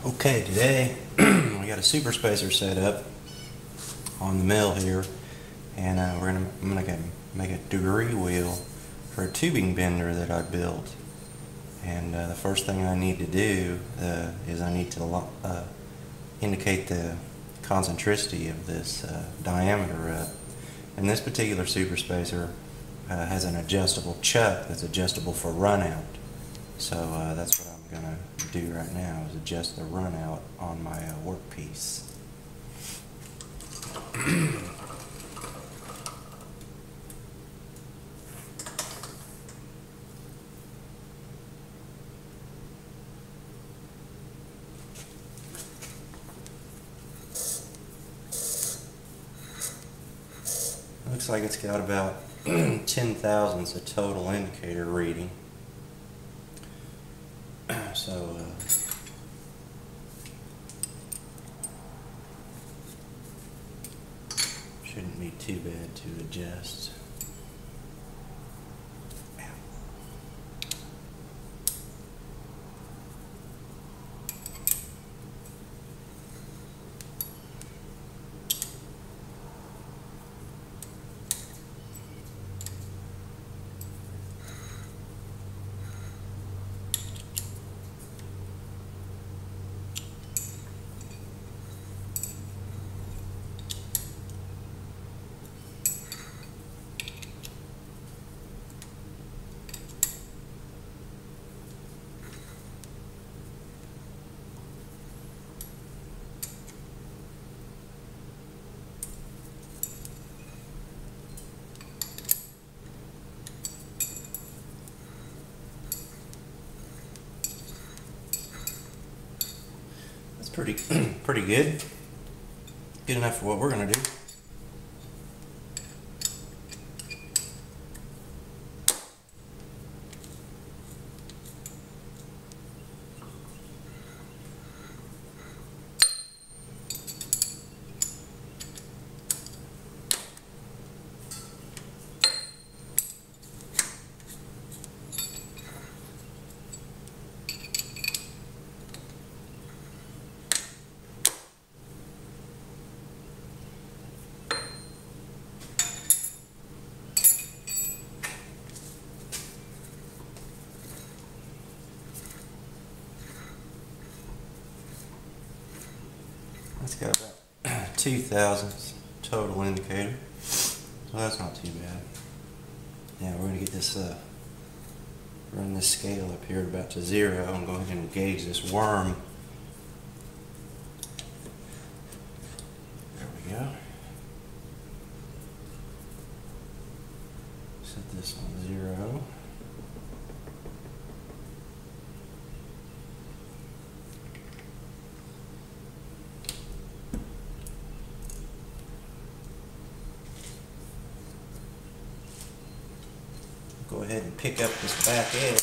Okay, today we got a super spacer set up on the mill here, and I'm gonna make a degree wheel for a tubing bender that I built. And the first thing I need to do is I need to indicate the concentricity of this diameter up. And this particular super spacer has an adjustable chuck that's adjustable for run out. So that's what I'm going to do right now, is adjust the run out on my workpiece. Looks like it's got about 10 thousandths of total indicator reading. So shouldn't be too bad to adjust. Pretty good. Good enough for what we're going to do. It's got about 2 thousandths total indicator, so that's not too bad. Now we're going to get this, run this scale up here about to 0 and go ahead and gauge this worm. There we go. Set this on 0. Go ahead and pick up this back edge.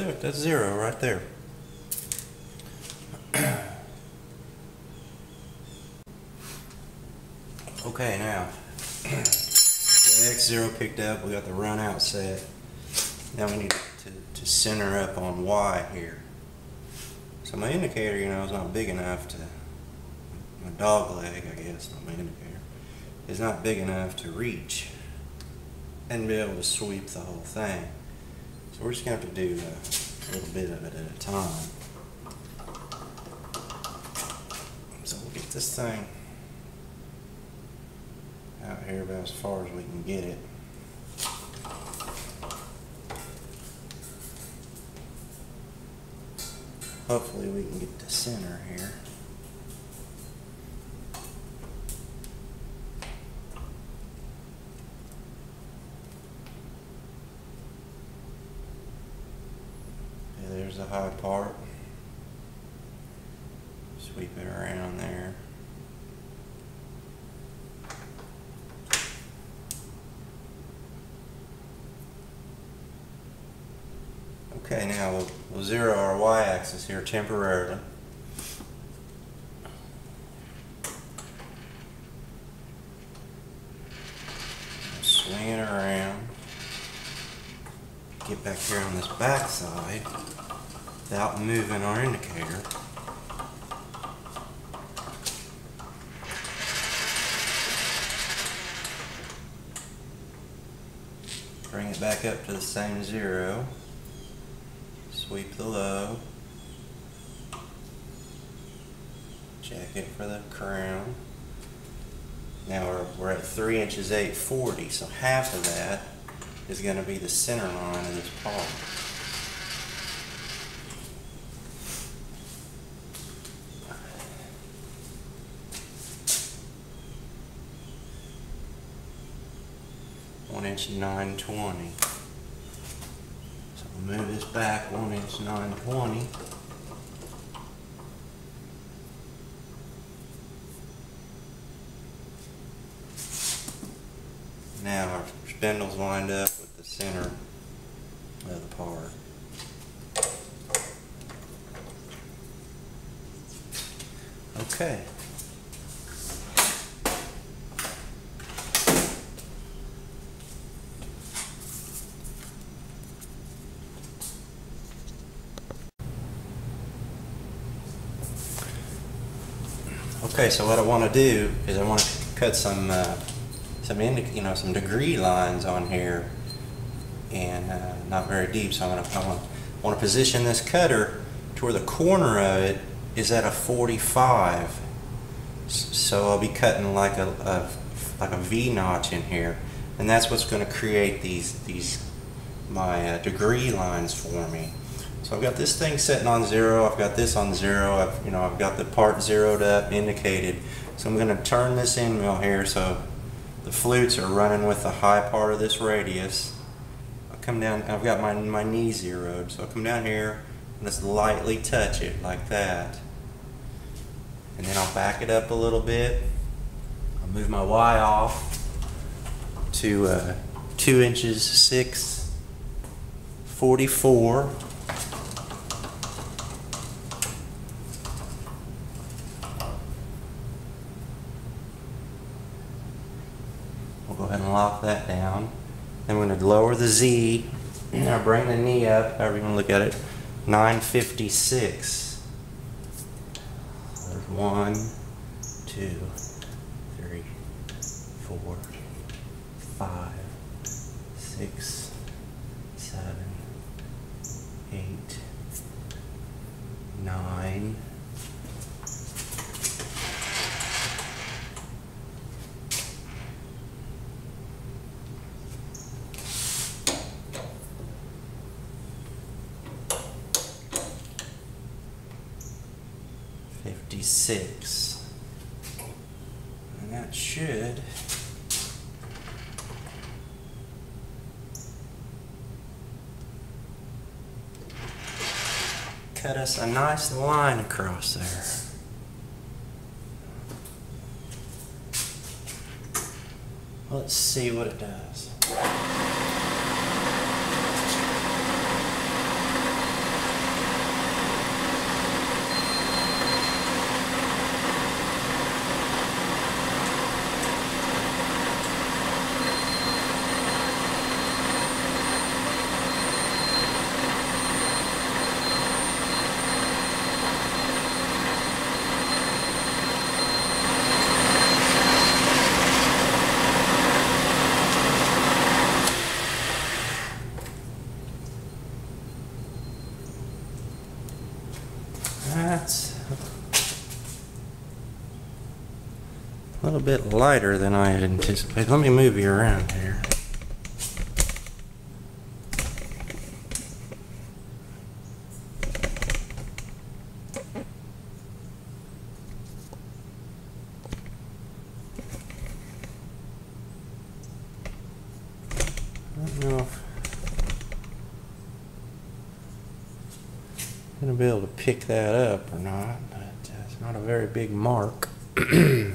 look, that's 0 right there. Okay, now the X0 picked up, we got the run out set. Now we need to center up on Y here. So my indicator, you know, is not big enough to, my dog leg, I guess, not my indicator, is not big enough to reach and be able to sweep the whole thing. So we're just going to have to do a little bit of it at a time. So we'll get this thing out here about as far as we can get it. Hopefully we can get to center here. Okay, there's the high part. Sweep it around there. Okay, now we'll zero our y-axis here temporarily. Swing it around. Get back here on this back side without moving our indicator. Bring it back up to the same 0. Sweep the low. Check it for the crown. Now we're at 3 inches 840, so half of that is going to be the center line of this part. Inch 920. So we'll move this back 1 inch 920. Now our spindle's lined up with the center of the part. Okay. Okay, so what I want to do is I want to cut some degree lines on here, and not very deep. So I want to position this cutter to where the corner of it is at a 45. So I'll be cutting like a V notch in here, and that's what's going to create my degree lines for me. So I've got this thing sitting on 0, I've got this on 0, I've got the part zeroed up, indicated. So I'm going to turn this end mill here so the flutes are running with the high part of this radius. I'll come down, I've got my knee zeroed, so I'll come down here and just lightly touch it like that. And then I'll back it up a little bit. I'll move my Y off to 2 inches 644. Go ahead and lock that down. Then we're going to lower the Z. Now bring the knee up, however you want to look at it. 956. There's 1, 2, 3, 4, 5, 6, 7, 8, 9. 56, and that should cut us a nice line across there. Let's see what it does. little bit lighter than I had anticipated. Let me move you around here. I don't know if I'm going to be able to pick that up or not, but it's not a very big mark. I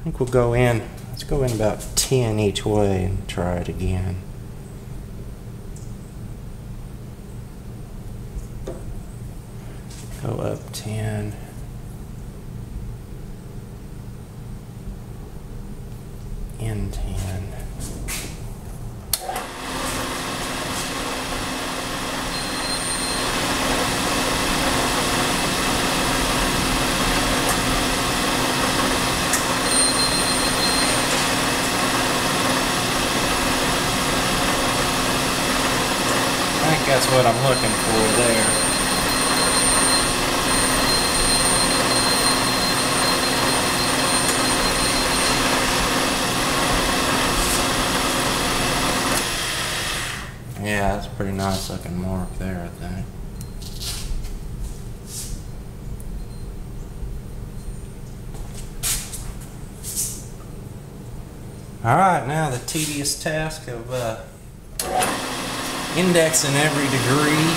think we'll go in, let's go in about 10 each way and try it again. Go up 10. In 10. I think that's what I'm looking for there. Yeah, that's a pretty nice looking mark there, I think. Alright, now the tedious task of indexing every degree.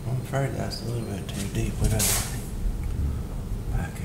I'm afraid that's a little bit too deep. We better back out.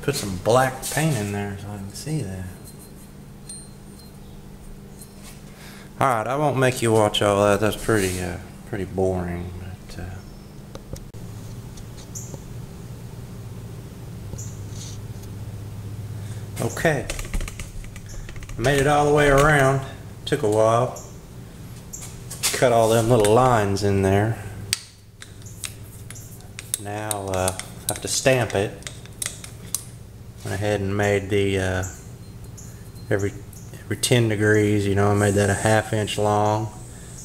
Put some black paint in there so I can see that. Alright, I won't make you watch all that. That's pretty boring. But, okay. Made it all the way around. Took a while. Cut all them little lines in there. Now I have to stamp it. Went ahead and made the every 10 degrees, you know, I made that a 1/2 inch long.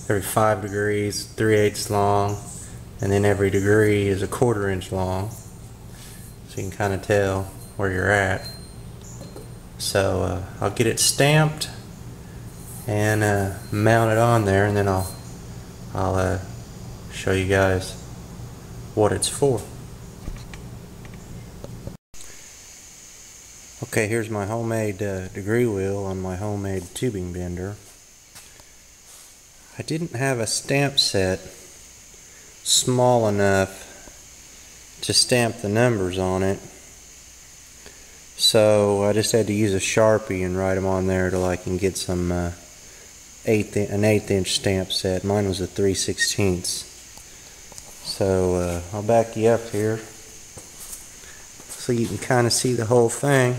Every 5 degrees, 3/8 long, and then every degree is a 1/4 inch long. So you can kind of tell where you're at. So I'll get it stamped and mount it on there, and then I'll show you guys what it's for. Okay, here's my homemade degree wheel on my homemade tubing bender. I didn't have a stamp set small enough to stamp the numbers on it, so I just had to use a Sharpie and write them on there till I can get some an 1/8 inch stamp set. Mine was a 3/16. So I'll back you up here so you can kind of see the whole thing.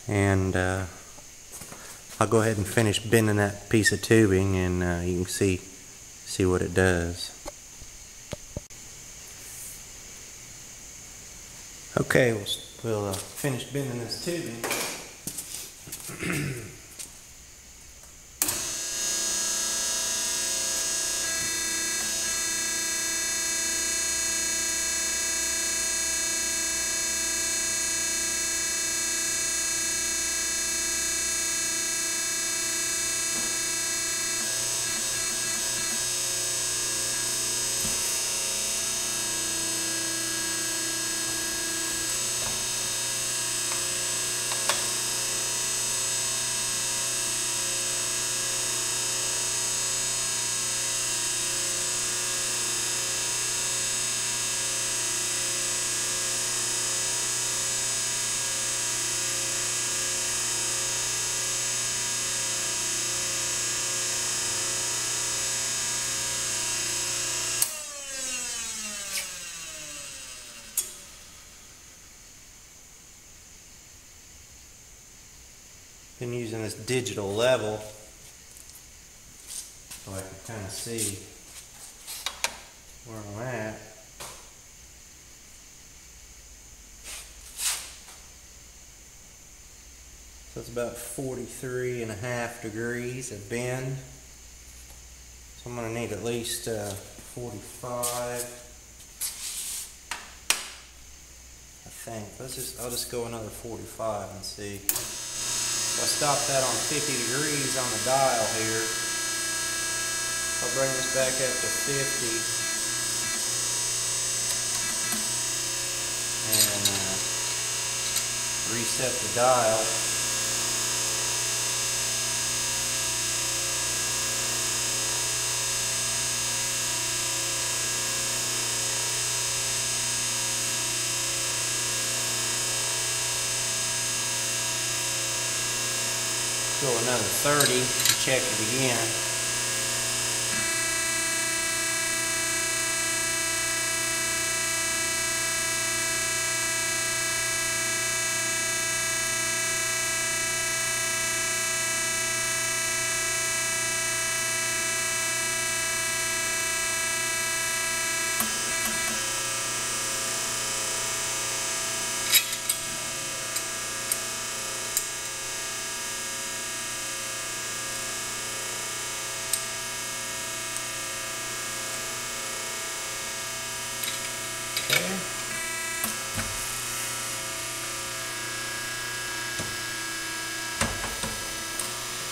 And I'll go ahead and finish bending that piece of tubing, and you can see what it does. Okay, we'll finish bending this tubing. Been using this digital level so I can kind of see where I'm at. So it's about 43.5 degrees of bend. So I'm going to need at least 45. I think. I'll just go another 45 and see. So I stopped that on 50 degrees on the dial here. I'll bring this back up to 50 and reset the dial. Go another 30 to check it again.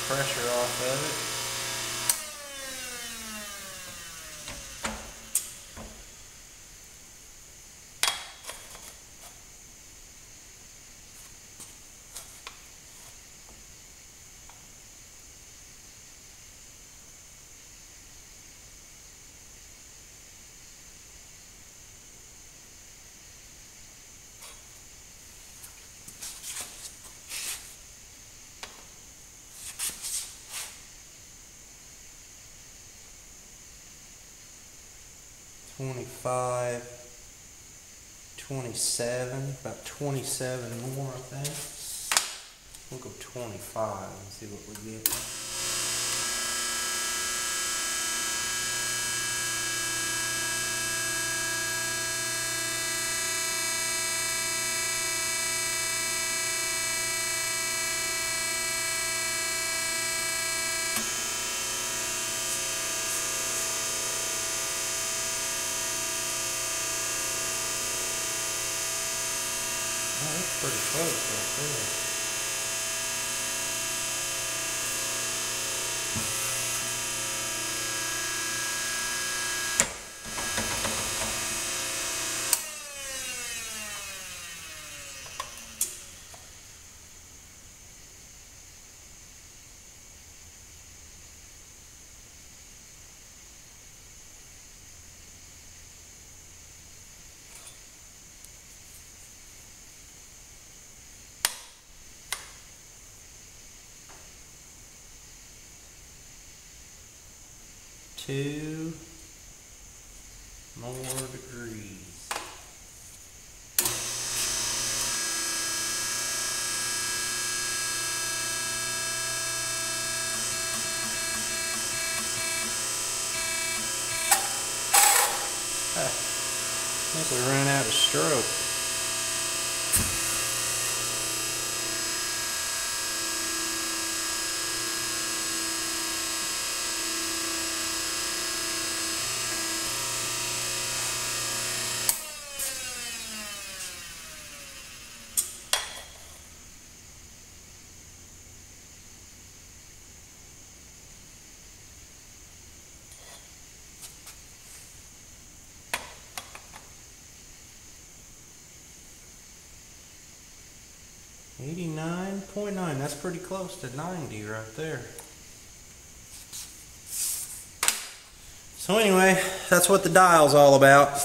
Pressure off of it. 25, 27, about 27 more, I think. We'll go 25 and see what we get. Oh, that's pretty close right there. Two more degrees. I think we ran out of stroke. .9, that's pretty close to 90 right there. So anyway, that's what the dial's all about.